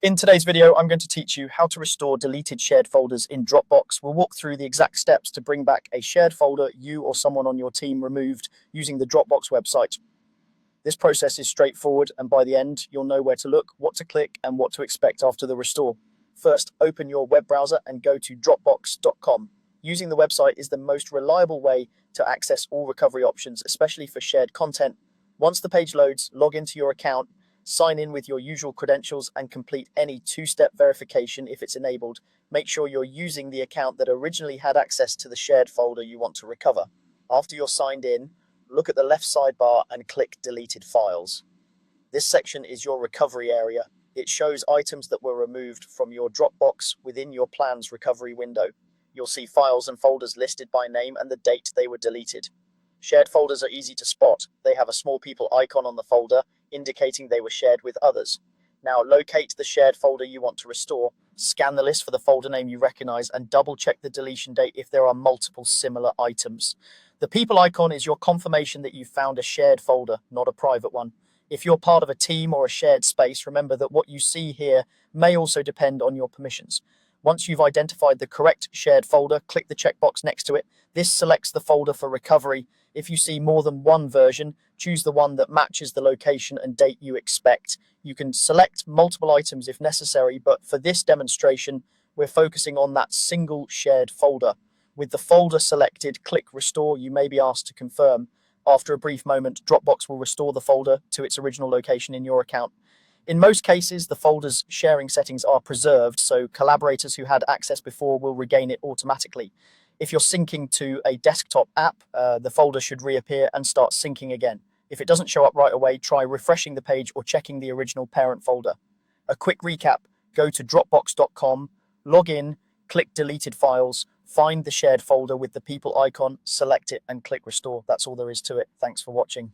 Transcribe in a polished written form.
In today's video, I'm going to teach you how to restore deleted shared folders in Dropbox. We'll walk through the exact steps to bring back a shared folder you or someone on your team removed using the Dropbox website. This process is straightforward, and by the end, you'll know where to look, what to click, and what to expect after the restore. First, open your web browser and go to Dropbox.com. Using the website is the most reliable way to access all recovery options, especially for shared content. Once the page loads, log into your account, sign in with your usual credentials, and complete any two-step verification if it's enabled. Make sure you're using the account that originally had access to the shared folder you want to recover. After you're signed in, look at the left sidebar and click Deleted Files. This section is your recovery area. It shows items that were removed from your Dropbox within your plan's recovery window. You'll see files and folders listed by name and the date they were deleted. Shared folders are easy to spot. They have a small people icon on the folder, indicating they were shared with others. Now locate the shared folder you want to restore, scan the list for the folder name you recognize, and double check the deletion date if there are multiple similar items. The people icon is your confirmation that you've found a shared folder, not a private one. If you're part of a team or a shared space, remember that what you see here may also depend on your permissions. Once you've identified the correct shared folder, click the checkbox next to it. This selects the folder for recovery. If you see more than one version, choose the one that matches the location and date you expect. You can select multiple items if necessary, but for this demonstration, we're focusing on that single shared folder. With the folder selected, click Restore. You may be asked to confirm. After a brief moment, Dropbox will restore the folder to its original location in your account. In most cases, the folder's sharing settings are preserved, so collaborators who had access before will regain it automatically. If you're syncing to a desktop app, the folder should reappear and start syncing again. If it doesn't show up right away, try refreshing the page or checking the original parent folder. A quick recap: go to Dropbox.com, log in, click Deleted Files, find the shared folder with the people icon, select it, and click Restore. That's all there is to it. Thanks for watching.